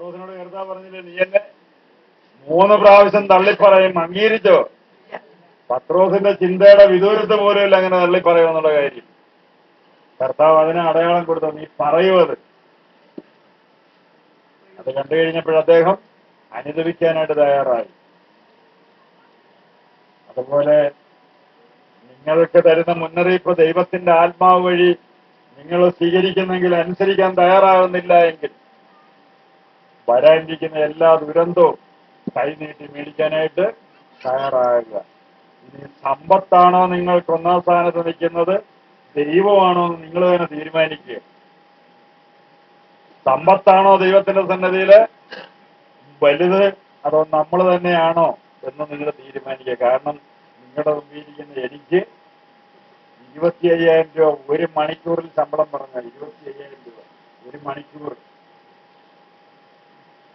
പത്രോസിനോട് കർത്താവ് പറഞ്ഞില്ലേ, നീ എന്നെ 3 പ്രാവശ്യം തള്ളിപ്പറയും, അംഗീകരിച്ചോ? പത്രോസിന്റെ ചിന്തയുടെ വിദൂരത്ത് പോലുമില്ല അങ്ങനെ തള്ളിപ്പറയുമെന്നുള്ള കാര്യം. കർത്താവ് അതിന് അടയാളം കൊടുത്തു, നീ പറയുമത്. അത് കണ്ടു കഴിഞ്ഞപ്പോൾ അദ്ദേഹം അനുദപിക്കാനായിട്ട് തയ്യാറായി. അതുപോലെ നിങ്ങൾക്ക് തരുന്ന മുന്നറിയിപ്പ് ദൈവത്തിന്റെ ആത്മാവ് വഴി നിങ്ങൾ സ്വീകരിക്കുന്നെങ്കിൽ, അനുസരിക്കാൻ തയ്യാറാകുന്നില്ല എങ്കിൽ വരാനിരിക്കുന്ന എല്ലാ ദുരന്തവും കൈനീട്ടി മേടിക്കാനായിട്ട് തയ്യാറാകുക. ഇനി സമ്പത്താണോ നിങ്ങൾക്ക് 1-ാം സ്ഥാനത്ത് നിൽക്കുന്നത്, ദൈവമാണോ എന്ന് നിങ്ങൾ തന്നെ തീരുമാനിക്കുക. സമ്പത്താണോ ദൈവത്തിന്റെ സന്നദ്ധിയില് വലുത്, അതോ നമ്മൾ തന്നെയാണോ എന്ന് നിങ്ങൾ തീരുമാനിക്കുക. കാരണം നിങ്ങളുടെ മുമ്പിരിക്കുന്ന എനിക്ക് 25,000 രൂപ 1 മണിക്കൂറിൽ ശമ്പളം പറഞ്ഞാൽ 25,000 രൂപ 1 മണിക്കൂർ.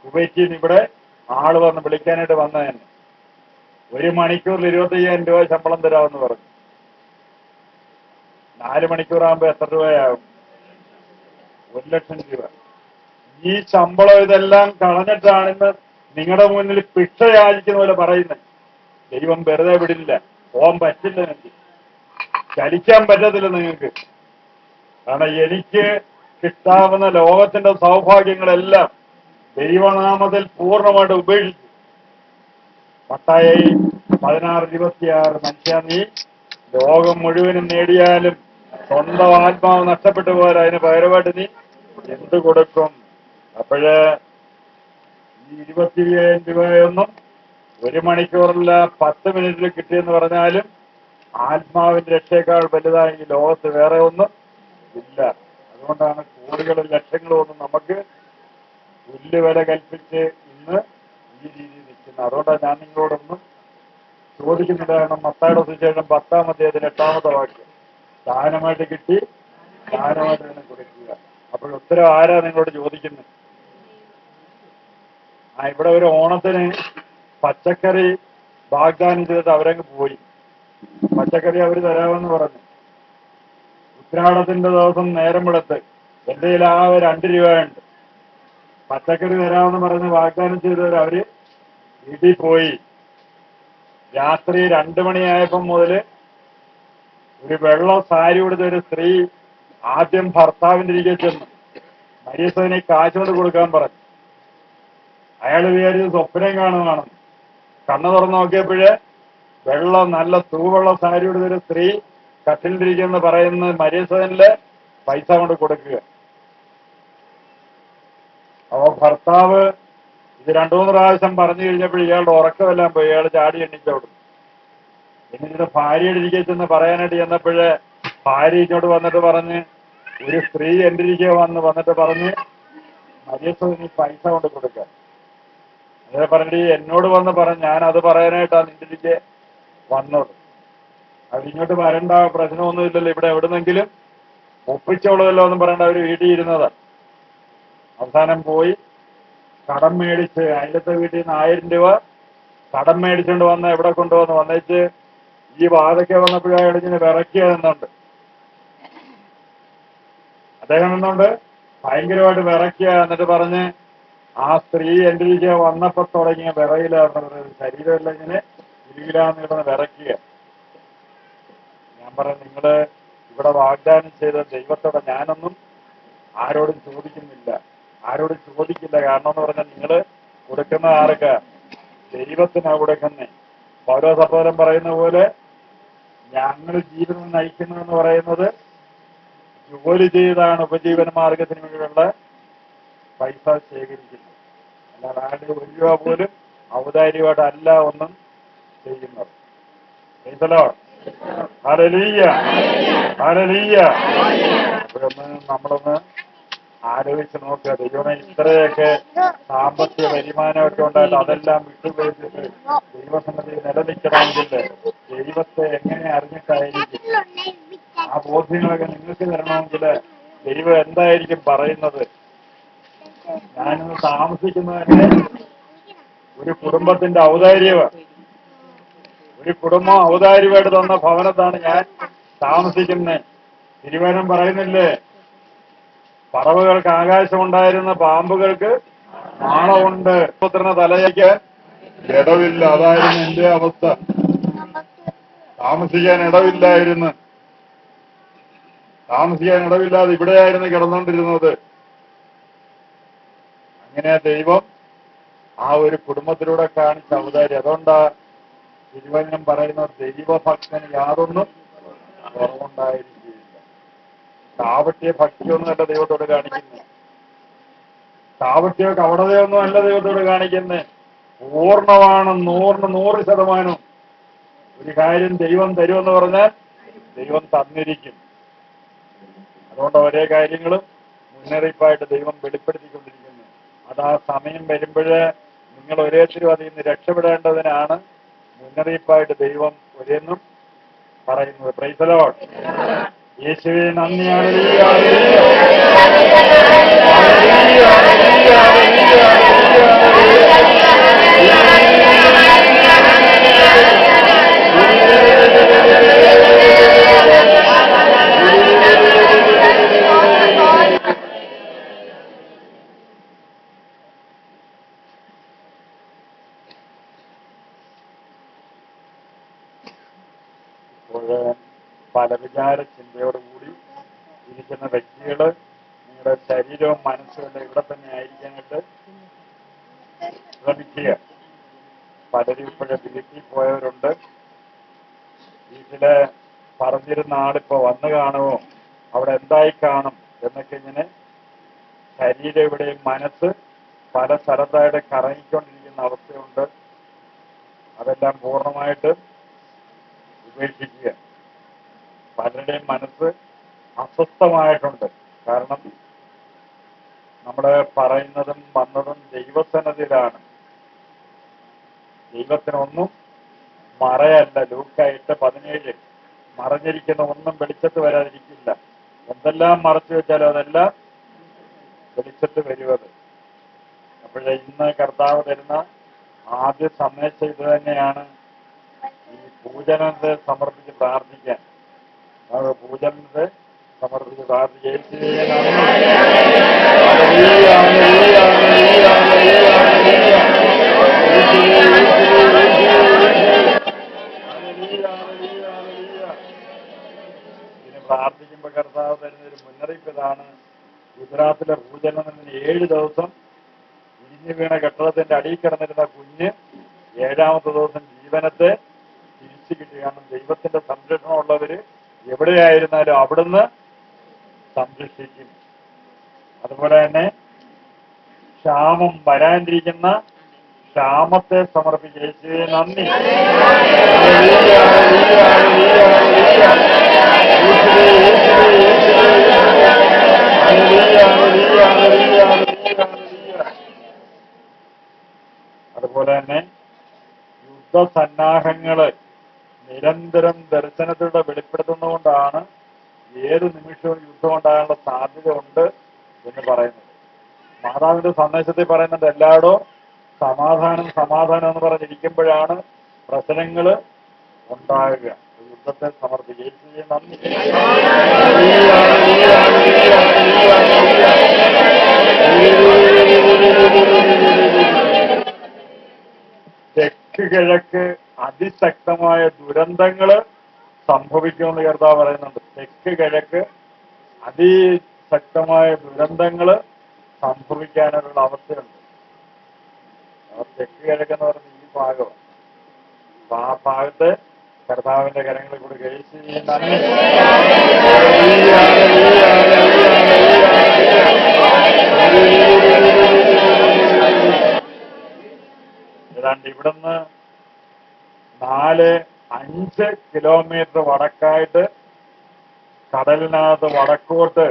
കുവൈറ്റിൽ നിന്ന് ഇവിടെ ആള് വന്ന് വിളിക്കാനായിട്ട് വന്നതന്നെ 1 മണിക്കൂറിൽ 25,000 രൂപ ശമ്പളം തരാമെന്ന് പറഞ്ഞു. 4 മണിക്കൂറാകുമ്പോ എത്ര രൂപയാകും? 1,00,000 രൂപ. ഈ ശമ്പളം ഇതെല്ലാം കളഞ്ഞിട്ടാണെന്ന് നിങ്ങളുടെ മുന്നിൽ ഭിക്ഷ യാചിക്കുന്ന പോലെ പറയുന്നത്. ദൈവം വെറുതെ വിടില്ല. പോകാൻ പറ്റില്ല, എനിക്ക് ചലിക്കാൻ പറ്റത്തില്ല നിങ്ങൾക്ക്. കാരണം എനിക്ക് കിട്ടാവുന്ന ലോകത്തിന്റെ സൗഭാഗ്യങ്ങളെല്ലാം ദൈവനാമത്തിൽ പൂർണ്ണമായിട്ട് ഉപേക്ഷിച്ചു. മത്തായി 16:26 മനുഷ്യ, നീ ലോകം മുഴുവനും നേടിയാലും സ്വന്തം ആത്മാവ് നഷ്ടപ്പെട്ടു പോയാൽ അതിന് പകരമായിട്ട് നീ എന്ത് കൊടുക്കും? അപ്പോഴ് ഈ 25,000 രൂപയൊന്നും 1 മണിക്കൂറില്ല 10 മിനിറ്റിൽ കിട്ടിയെന്ന് പറഞ്ഞാലും ആത്മാവിന്റെ രക്ഷയേക്കാൾ വലുതായി ഈ ലോകത്ത് വേറെ ഒന്നും ഇല്ല. അതുകൊണ്ടാണ് കോടികളും ലക്ഷങ്ങളും ഒന്നും നമുക്ക് പുല്ലുവില കൽപ്പിച്ച് ഇന്ന് ഈ രീതിയിൽ നിൽക്കുന്നത്. അതുകൊണ്ടാണ് ഞാൻ നിങ്ങളോടൊന്നും ചോദിക്കുന്നില്ല. കാരണം മത്തായിയുടെ സുവിശേഷം 10-ാം അധ്യായത്തിൽ 8-ാമത്തെ വാക്യം, ദാനമായിട്ട് കിട്ടി ദാനമായിട്ട് തന്നെ കൊടുക്കുക. അപ്പോൾ ഉത്തരം ആരാ നിങ്ങളോട് ചോദിക്കുന്നത്? ഇവിടെ ഒരു ഓണത്തിന് പച്ചക്കറി വാഗ്ദാനം ചെയ്തിട്ട് അവരങ്ങ് പോയി. പച്ചക്കറി അവർ തരാമെന്ന് പറഞ്ഞു. ഉത്രാടത്തിന്റെ ദിവസം നേരം വെളുത്ത് എന്റെ കയ്യിൽ ആ 2 രൂപയുണ്ട്, പച്ചക്കറി തരാമെന്ന് പറഞ്ഞ് വാഗ്ദാനം ചെയ്തവർ അവര് വീട്ടിൽ പോയി. രാത്രി 2 മണിയായപ്പം മുതല് ഒരു വെള്ള സാരി കൊടുത്ത ഒരു സ്ത്രീ ആദ്യം ഭർത്താവിന്റെ ഇരിക്കെ ചെന്നു മരിയസനെ കാശോട് കൊടുക്കാൻ പറഞ്ഞു. അയാൾ വിചാരിച്ച് സ്വപ്നം കാണുകയാണെന്ന്. കണ്ണു തുറന്ന് നോക്കിയപ്പോഴേ നല്ല തൂവുള്ള സാരി കൊടുത്തൊരു സ്ത്രീ കട്ടിലിരിക്കുമെന്ന് പറയുന്നത് മരിയസനില് പൈസ കൊണ്ട് കൊടുക്കുക. അപ്പൊ ഭർത്താവ് ഇത് 2-3 പ്രാവശ്യം പറഞ്ഞു കഴിഞ്ഞപ്പോൾ ഇയാളുടെ ഉറക്കമെല്ലാം പോയി. ഇയാൾ ചാടി എണ്ണിച്ചോടും. എന്നിട്ട് ഭാര്യയുടെ ഇരിക്കെ ചെന്ന് പറയാനായിട്ട് ചെന്നപ്പോഴേ ഭാര്യ ഇങ്ങോട്ട് വന്നിട്ട് പറഞ്ഞ്, ഒരു സ്ത്രീ എന്റെ ഇരിക്കെ വന്നിട്ട് പറഞ്ഞ് മരിയസന് പൈസ കൊണ്ട് കൊടുക്കുക. അങ്ങനെ പറഞ്ഞിട്ട് എന്നോട് വന്ന് പറഞ്ഞു, ഞാൻ അത് പറയാനായിട്ടാണ് നിന്റെ ഇരിക്കെ വന്നത്. അത് ഇങ്ങോട്ട് വരണ്ട, പ്രശ്നമൊന്നുമില്ലല്ലോ, ഇവിടെ എവിടുന്നെങ്കിലും ഒപ്പിച്ചോളുമല്ലോ എന്നും പറയേണ്ട അവര് വീട്ടിൽ ഇരുന്നതാണ്. അവസാനം പോയി കടം മേടിച്ച് അയലത്തെ വീട്ടിൽ നിന്ന് 1000 രൂപ കടം മേടിച്ചുകൊണ്ട് വന്ന് എവിടെ വന്നേച്ച് ഈ വാതൊക്കെ വന്നപ്പോഴാണ് ഇങ്ങനെ വിറയ്ക്കുക നിന്നുണ്ട്. അദ്ദേഹം നിന്നുകൊണ്ട് ഭയങ്കരമായിട്ട് വിറയ്ക്കുക. എന്നിട്ട് പറഞ്ഞ്, ആ സ്ത്രീ എന്റെ ഇരിക്കെ വന്നപ്പോ തുടങ്ങിയ വിറയിലാണ്, ശരീരമെല്ലാം ഇങ്ങനെ ഇരിയിലാന്ന് കിടന്ന് വിറയ്ക്കുക. ഞാൻ പറഞ്ഞു, നിങ്ങള് ഇവിടെ വാഗ്ദാനം ചെയ്ത ദൈവത്തോടെ ഞാനൊന്നും ആരോടും ചോദിക്കുന്നില്ല, ആരോടും ചോദിക്കില്ല. കാരണം എന്ന് പറഞ്ഞാൽ നിങ്ങള് കൊടുക്കുന്ന ആർക്കാ? ദൈവത്തിനാ കൊടുക്കുന്നേ. ഓരോ സഹോദരൻ പറയുന്ന പോലെ ഞങ്ങൾ ജീവിതം നയിക്കുന്നതെന്ന് പറയുന്നത് ജോലി ചെയ്താണ് ഉപജീവന മാർഗത്തിന് വേണ്ടിയുള്ള പൈസ ശേഖരിക്കുന്നത്. അല്ലാതെ ആരുടെ 1 രൂപ പോലും ഔദാര്യമായിട്ട് അല്ല ഒന്നും ചെയ്യുന്നത്. നമ്മളൊന്ന് ആലോചിച്ച് നോക്കുക. ദൈവമേ, ഇത്രയൊക്കെ സാമ്പത്തിക വരുമാനമൊക്കെ ഉണ്ടായിട്ട് അതെല്ലാം വിട്ടുപോയിട്ട് ദൈവസന്നിധിയിൽ നിലനിൽക്കണമെങ്കിൽ ദൈവത്തെ എങ്ങനെ അറിഞ്ഞിട്ടായിരിക്കും? ആ ബോധ്യങ്ങളൊക്കെ നിങ്ങൾക്ക് തരണമെങ്കിൽ ദൈവം എന്തായിരിക്കും പറയുന്നത്? ഞാനിന്ന് താമസിക്കുന്നത് തന്നെ ഒരു കുടുംബത്തിന്റെ ഔദാര്യമാണ്. ഒരു കുടുംബം ഔദാര്യമായിട്ട് തന്ന ഭവനത്താണ് ഞാൻ താമസിക്കുന്നത്. തിരുവചനം പറയുന്നില്ലേ, പറവകൾക്ക് ആകാശമുണ്ടായിരുന്ന പാമ്പുകൾക്ക് നാളമുണ്ട്. പുത്രന്റെ തലയ്ക്ക് ഇടവില്ല. അതായിരുന്നു എന്റെ അവസ്ഥ. താമസിക്കാൻ ഇടവില്ലാതെ ഇവിടെയായിരുന്നു കിടന്നുകൊണ്ടിരുന്നത്. അങ്ങനെ ദൈവം ആ ഒരു കുടുംബത്തിലൂടെ കാണിച്ച ഔദാര്യം. അതുകൊണ്ടാ തിരുവചനം പറയുന്ന ദൈവഭക്തന് യാതൊന്നും കുറവുണ്ടായിരിക്കുകയില്ല. കാവട്യ ഭക്തിയൊന്നുമല്ല ദൈവത്തോട് കാണിക്കുന്നത്. കാവട്യോ കവടതയൊന്നും അല്ല ദൈവത്തോട് കാണിക്കുന്നത്. പൂർണ്ണമാണ്. 100% ഒരു കാര്യം ദൈവം തരുമെന്ന് പറഞ്ഞാൽ ദൈവം തന്നിരിക്കും. അതുകൊണ്ട് ഓരോ കാര്യങ്ങളും മുന്നറിയിപ്പായിട്ട് ദൈവം വെളിപ്പെടുത്തിക്കൊണ്ടിരിക്കുന്നു. അത് ആ സമയം വരുമ്പോഴേ നിങ്ങൾ ഒരേത്തിരും അതിൽ നിന്ന് രക്ഷപ്പെടേണ്ടതിനാണ് മുന്നറിയിപ്പായിട്ട് ദൈവം ഒരേന്നും പറയുന്നത്. Praise the Lord. യേശുവേ നന്ദി. ഹല്ലേലൂയ, ഹല്ലേലൂയ, ഹല്ലേലൂയ, ഹല്ലേലൂയ, പല വിചാര ചിന്തയോടുകൂടി ഇരിക്കുന്ന വ്യക്തികൾ നിങ്ങളുടെ ശരീരവും മനസ്സും ഇവിടെ തന്നെ ആയിരിക്കാനായിട്ട് ശ്രമിക്കുക. പലരും ഇപ്പോഴെ വീട്ടിൽ പോയവരുണ്ട്. വീട്ടില് പറഞ്ഞിരുന്ന ആളിപ്പോ വന്നു കാണുമോ, അവിടെ എന്തായി കാണും എന്നൊക്കെ ഇങ്ങനെ ശരീരം ഇവിടെയും മനസ്സ് പല സ്ഥലത്തായിട്ട് കറങ്ങിക്കൊണ്ടിരിക്കുന്ന അവസ്ഥയുണ്ട്. അതെല്ലാം പൂർണ്ണമായിട്ട് ഉപേക്ഷിക്കുക. പലരുടെയും മനസ്സ് അസ്വസ്ഥമായിട്ടുണ്ട്. കാരണം നമ്മൾ പറയുന്നതും വന്നതും ദൈവസന്നദ്ധിയിലാണ്. ദൈവത്തിനൊന്നും മറയല്ല. ലൂക്ക 8:17 മറഞ്ഞിരിക്കുന്ന ഒന്നും വെളിച്ചത്ത് വരാതിരിക്കില്ല. എന്തെല്ലാം മറച്ചു വെച്ചാലും അതെല്ലാം വെളിച്ചത്ത് വരുവത്. അപ്പോഴേ ഇന്ന് കർത്താവ് തരുന്ന ആദ്യ സന്ദേശം ഇത് തന്നെയാണ്. ഈ പൂജനത്തെ സമർപ്പിച്ച് പ്രാർത്ഥിക്കാൻ. പൂജനത്തെ സമർപ്പിച്ച് പ്രാർത്ഥിക്കുക. ഇതിന് പ്രാർത്ഥിക്കുമ്പോൾ കർത്താവ് തരുന്നൊരു മുന്നറിയിപ്പ് ഇതാണ്. ഗുജറാത്തിലെ ഭൂജനത്തിന് 7 ദിവസം ഇടിഞ്ഞു വീണ കെട്ടിടത്തിന്റെ അടിയിൽ കിടന്നിരുന്ന കുഞ്ഞ് 7ാമത്തെ ദിവസം ജീവനത്തെ തിരിച്ചു കിട്ടുകയാണ്. ദൈവത്തിന്റെ സംരക്ഷണമുള്ളവര് എവിടെയായിരുന്നാലും അവിടുന്ന് സംരക്ഷിക്കും. അതുപോലെ തന്നെ ക്ഷാമം വരാനിരിക്കുന്ന ക്ഷാമത്തെ സമർപ്പിച്ച് യേശുവേ നന്ദി. അതുപോലെ തന്നെ യുദ്ധസന്നാഹങ്ങള് നിരന്തരം ദർശനത്തിലൂടെ വെളിപ്പെടുത്തുന്നതുകൊണ്ടാണ് ഏത് നിമിഷവും യുദ്ധം ഉണ്ടാകാനുള്ള സാധ്യത ഉണ്ട് എന്ന് പറയുന്നത്. മാതാവിന്റെ സന്ദേശത്തിൽ പറയുന്നത് എല്ലായിടവും സമാധാനം എന്ന് പറഞ്ഞിരിക്കുമ്പോഴാണ് പ്രശ്നങ്ങൾ ഉണ്ടാകുക. യുദ്ധത്തെ സമർപ്പിക്കുക. നന്ദി. തെക്ക് കിഴക്ക് അതിശക്തമായ ദുരന്തങ്ങൾ സംഭവിക്കുമെന്ന് കർത്താവ് പറയുന്നുണ്ട്. തെക്ക് കിഴക്ക് അതിശക്തമായ ദുരന്തങ്ങൾ സംഭവിക്കാനുള്ള അവസ്ഥയുണ്ട്. തെക്ക് കിഴക്കെന്ന് പറയുന്നത് ഈ ഭാഗമാണ്. അപ്പൊ ആ ഭാഗത്ത് കർത്താവിന്റെ കരങ്ങളിൽ കൂടി കഴിച്ച് ഏതാണ്ട് ഇവിടുന്ന് 4-5 കിലോമീറ്റർ വടക്കായിട്ട് കടലിനകത്ത് വടക്കോട്ട്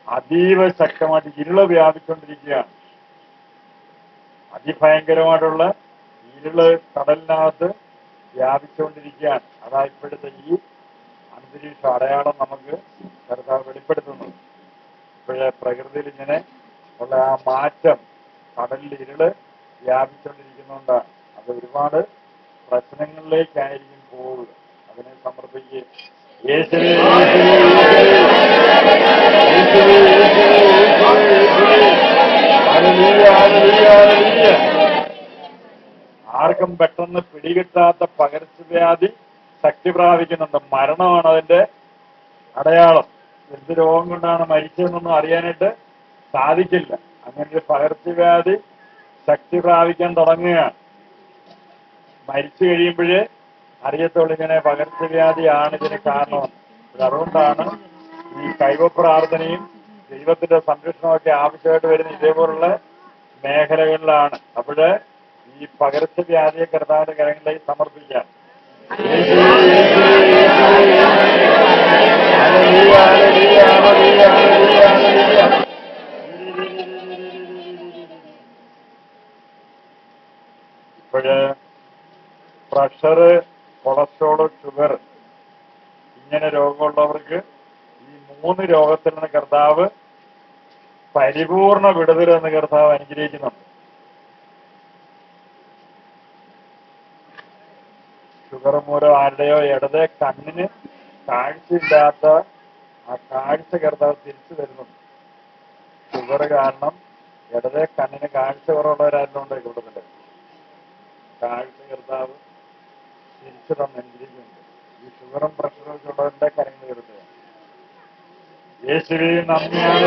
അതീവ ശക്തമായിട്ട് ഇരുള് വ്യാപിച്ചുകൊണ്ടിരിക്കുകയാണ്. അതിഭയങ്കരമായിട്ടുള്ള ഇരുള് കടലിനകത്ത് വ്യാപിച്ചുകൊണ്ടിരിക്കുകയാണ്. അതാ ഇപ്പോഴത്തെ ഈ അന്തരീക്ഷ അടയാളം നമുക്ക് കർത്താവ് വെളിപ്പെടുത്തുന്നത്. ഇപ്പോഴേ പ്രകൃതിയിൽ ഇങ്ങനെ ഉള്ള ആ മാറ്റം, കടലിൽ ഇരുള് വ്യാപിച്ചുകൊണ്ടിരിക്കുന്നതുകൊണ്ടാണ്. അത് ഒരുപാട് പ്രശ്നങ്ങളിലേക്കായിരിക്കും പോവുക. അതിനെ സമർപ്പിക്കുക. യേശുവേ ഹല്ലേലൂയ ഹല്ലേലൂയ ആർക്കും പെട്ടെന്ന് പിടികിട്ടാത്ത പകർച്ചവ്യാധി ശക്തി പ്രാപിക്കുന്നുണ്ട്. മരണമാണ് അതിന്റെ അടയാളം. എന്ത് രോഗം കൊണ്ടാണ് മരിച്ചതെന്നൊന്നും അറിയാനായിട്ട് സാധിക്കില്ല. അങ്ങനെ ഒരു പകർച്ചവ്യാധി ശക്തി പ്രാപിക്കാൻ തുടങ്ങുകയാണ്. മരിച്ചു കഴിയുമ്പോഴേ അറിയത്തുള്ളൂ ഇങ്ങനെ പകർച്ചവ്യാധിയാണ് ഇതിന് കാരണമെന്ന്. അതുകൊണ്ടാണ് ഈ കൈവ പ്രാർത്ഥനയും ദൈവത്തിന്റെ സംരക്ഷണമൊക്കെ ആവശ്യമായിട്ട് വരുന്ന ഇതേപോലുള്ള മേഖലകളിലാണ്. അപ്പോഴ് ഈ പകർച്ചവ്യാധിയെ കർത്താവിന്റെ കരങ്ങളിലേക്ക് സമർപ്പിക്കാം. ഇപ്പോഴ് പ്രഷറ്, കൊളസ്ട്രോള്, ഷുഗർ ഇങ്ങനെ രോഗമുള്ളവർക്ക് ഈ 3 രോഗത്തിൽ നിന്ന് കർത്താവ് പരിപൂർണ വിടുതലെന്ന് കർത്താവ് അനുഗ്രഹിക്കുന്നുണ്ട്. ഷുഗർ മൂലം ആരുടെയോ ഇടതെ കണ്ണിന് കാഴ്ചയില്ലാത്ത ആ കാഴ്ച കർത്താവ് തിരിച്ചു തരുന്നുണ്ട്. ഷുഗർ കാരണം ഇടതെ കണ്ണിന് കാഴ്ച കുറവുള്ളവരാരുണ്ട് കൂടുതൽ. കാഴ്ച കർത്താവ് തിരിച്ചു തന്നിരിക്കുന്നുണ്ട്. ഈ ഷുഗറും പ്രഷറും ഒക്കെ ഉള്ളവരുടെ കരങ്ങൾ കരുതുക. യേശുവേ നന്ദിയാണ്.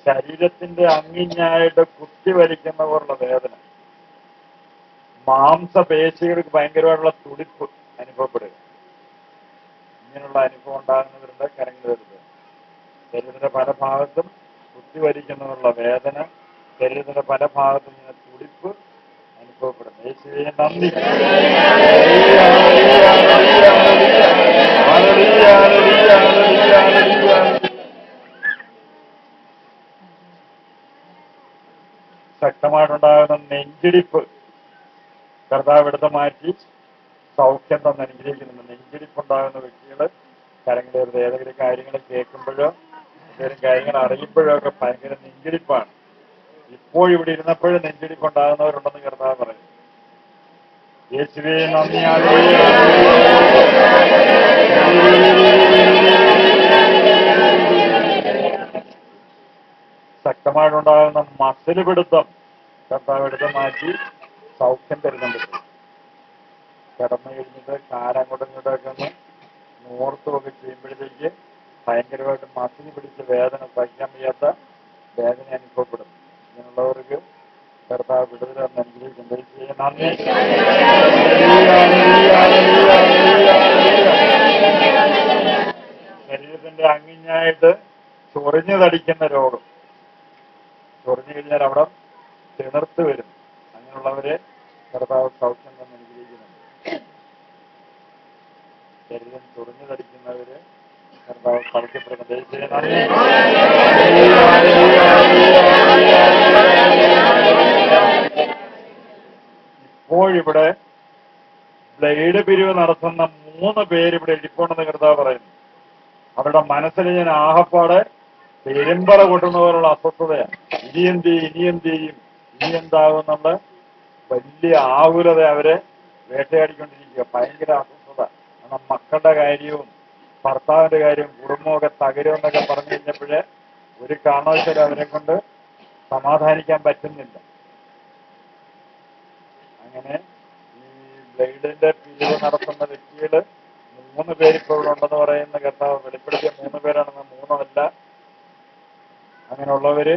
ശരീരത്തിന്റെ അങ്ങിങ്ങായിട്ട് കുത്തിവലിക്കുന്നവരുടെ വേദന, മാംസപേശികൾക്ക് ഭയങ്കരമായിട്ടുള്ള തുടിപ്പ് അനുഭവപ്പെടുക, ഇങ്ങനെയുള്ള അനുഭവം ഉണ്ടാകുന്നവരുടെ കരങ്ങൾ കരുതുക. ശരീരത്തിന്റെ പല ഭാഗത്തും കുത്തിവലിക്കുന്നവരുടെ വേദന, ശരീരത്തിന്റെ പല ഭാഗത്തും ഇങ്ങനെ തുടിപ്പ് അനുഭവപ്പെടുന്നു. യേശുവേ നന്ദി. ശക്തമായിട്ടുണ്ടാകുന്ന നെഞ്ചിടിപ്പ് കർത്താവ് എടുത്ത് മാറ്റി സൗഖ്യം തന്നെ അനുഗ്രഹിക്കുന്നുണ്ട്. നെഞ്ചിടിപ്പുണ്ടാകുന്ന വ്യക്തികൾ കരങ്ങളേറുന്നത് ഏതെങ്കിലും കാര്യങ്ങൾ കേൾക്കുമ്പോഴോ എന്തെങ്കിലും കാര്യങ്ങൾ അറിയുമ്പോഴോ ഒക്കെ ഭയങ്കര നെഞ്ചിടിപ്പാണ്. ഇപ്പോഴിവിടെ ഇരുന്നപ്പോഴും നെഞ്ചിടിപ്പുണ്ടാകുന്നവരുണ്ടെന്ന് കർത്താവ് പറയും. യേശുവേ നന്ദിയാണ്. ശക്തമായിട്ടുണ്ടാകുന്ന മസിൽ പിടുത്തം കർത്താവ് എടുത്ത് മാറ്റി സൗഖ്യം തരുന്നുണ്ട്. കിടന്നു കഴിഞ്ഞിട്ട് കാലങ്ങോട്ടും ഇങ്ങോട്ടൊക്കെ ഒന്ന് നോർത്തുമൊക്കെ ചെയ്യുമ്പോഴത്തേക്ക് ഭയങ്കരമായിട്ട് മസിൽ പിടിച്ച് വേദന സഹിക്കാൻ വയ്യാത്ത വേദന അനുഭവപ്പെടും. ഇങ്ങനെയുള്ളവർക്ക് കർത്താവ് വിടുതൽ എന്ന് അനുഗ്രഹിക്കുന്നത്. നന്ദി. ശരീരത്തിന്റെ അങ്ങിങ്ങായിട്ട് ചൊറിഞ്ഞു തടിക്കുന്ന രോഗം, ചൊറിഞ്ഞു കഴിഞ്ഞാൽ അവിടെ തിണർത്ത് വരും. അങ്ങനെയുള്ളവരെ കർത്താവ് സൗഖ്യം തന്നെ അനുഗ്രഹിക്കുന്നുണ്ട്. ശരീരം ചൊറിഞ്ഞു തടിക്കുന്നവര് കർത്താവ് സൗഖ്യപ്പെടുന്നുണ്ട്. ഇപ്പോഴിവിടെ ബ്ലേഡ് പിരിവ് നടത്തുന്ന 3 പേര് ഇവിടെ ഇരിപ്പുണ്ടെന്ന് കർത്താവ് പറയുന്നു. അവരുടെ മനസ്സിൽ ഞാൻ ആഹപ്പാടെ പെരുമ്പറ കൊട്ടുന്നവരുള്ള അസ്വസ്ഥതയാണ്. ഇനി എന്ത് ചെയ്യും, ഇനി എന്താകും എന്നുള്ള വലിയ ആകുലത അവരെ വേട്ടയാടിക്കൊണ്ടിരിക്കുക. ഭയങ്കര അസ്വസ്ഥത. കാരണം മക്കളുടെ കാര്യവും ഭർത്താവിന്റെ കാര്യവും കുടുംബമൊക്കെ തകരുമെന്നൊക്കെ പറഞ്ഞു കഴിഞ്ഞപ്പോഴേ ഒരു കാരണവശാലും അവരെ കൊണ്ട് സമാധാനിക്കാൻ പറ്റുന്നില്ല. അങ്ങനെ ഈ ബ്ലേഡിന്റെ പിരിവ് നടത്തുന്ന വ്യക്തികള് 3 പേര് ഇപ്പോൾ ഇവിടെ ഉണ്ടെന്ന് പറയുന്ന കർത്താവ് വെളിപ്പെടുത്തിയ 3 പേരാണെന്ന് 3 അങ്ങനെയുള്ളവര്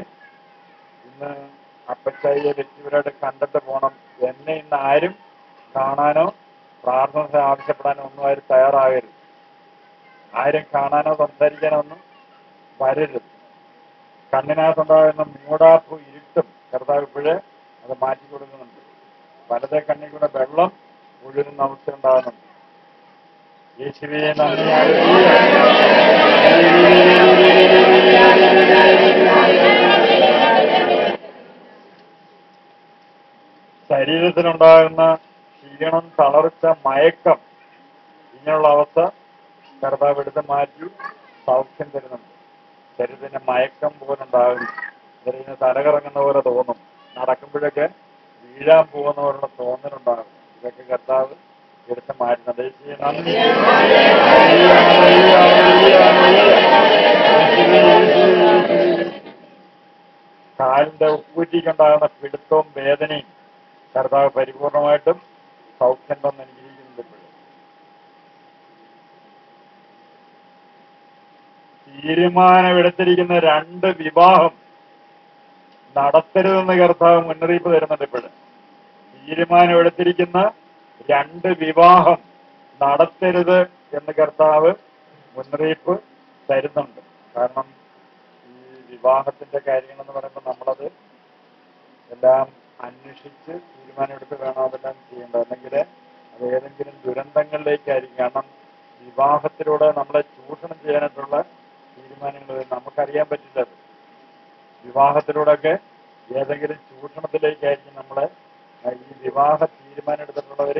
ഇന്ന് അപ്പച്ചായിയെ വ്യക്തിപരമായിട്ട് കണ്ടിട്ട് പോകണം. എന്നെ ഇന്ന് ആരും കാണാനോ പ്രാർത്ഥന ആവശ്യപ്പെടാനോ ഒന്നും ആരും തയ്യാറാകരുത്. ആരും കാണാനോ സംസാരിക്കാനോ ഒന്നും വരരുത്. കണ്ണിനകത്തുണ്ടാകുന്ന മൂടാപ്പ് ഇരുട്ടും കർത്താവ് ഇപ്പോഴേ അത് മാറ്റി കൊടുക്കുന്നുണ്ട്. വലത്തെ കണ്ണിൽ കൂടെ വെള്ളം ഒഴുകുന്ന അവസ്ഥ ഉണ്ടാകുന്നുണ്ട്. യേശുവേ നന്ദി. ശരീരത്തിനുണ്ടാകുന്ന ക്ഷീണം, തളർച്ച, മയക്കം ഇങ്ങനെയുള്ള അവസ്ഥ കർത്താവ് എടുത്ത് മാറ്റി സൗഖ്യം തരുന്നുണ്ട്. ശരീരത്തിന് മയക്കം പോലെ ഉണ്ടാകുന്നു. ശരീരത്തിന് തലകറങ്ങുന്ന പോലെ തോന്നും. നടക്കുമ്പോഴൊക്കെ വീഴാൻ പോകുന്ന പോലുള്ള തോന്നലുണ്ടാകും. ഇതൊക്കെ കർത്താവ് എടുത്ത് മാറ്റുന്നുണ്ട്. നന്ദി. വ്യക്തിക്കുണ്ടാകുന്ന പിടുത്തവും വേദനയും കർത്താവ് പരിപൂർണമായിട്ടും സൗഖ്യം തന്ന് അനുഗ്രഹിക്കുന്നുണ്ട്. തീരുമാനമെടുത്തിരിക്കുന്ന 2 വിവാഹം നടത്തരുതെന്ന് കർത്താവ് മുന്നറിയിപ്പ് തരുന്നുണ്ട്. ഇപ്പോഴും തീരുമാനമെടുത്തിരിക്കുന്ന 2 വിവാഹം നടത്തരുത് എന്ന് കർത്താവ് മുന്നറിയിപ്പ് തരുന്നുണ്ട്. കാരണം ഈ വിവാഹത്തിന്റെ കാര്യങ്ങളെന്ന് പറയുമ്പോൾ നമ്മളത് എല്ലാം അന്വേഷിച്ച് തീരുമാനമെടുത്ത് വേണം അതെല്ലാം ചെയ്യേണ്ടത്. അല്ലെങ്കിൽ അത് ഏതെങ്കിലും ദുരന്തങ്ങളിലേക്കായിരിക്കും. കാരണം വിവാഹത്തിലൂടെ നമ്മളെ ചൂഷണം ചെയ്യാനായിട്ടുള്ള തീരുമാനങ്ങൾ നമുക്കറിയാൻ പറ്റില്ല. വിവാഹത്തിലൂടെയൊക്കെ ഏതെങ്കിലും ചൂഷണത്തിലേക്കായിരിക്കും നമ്മളെ ഈ വിവാഹ തീരുമാനം എടുത്തിട്ടുള്ളവർ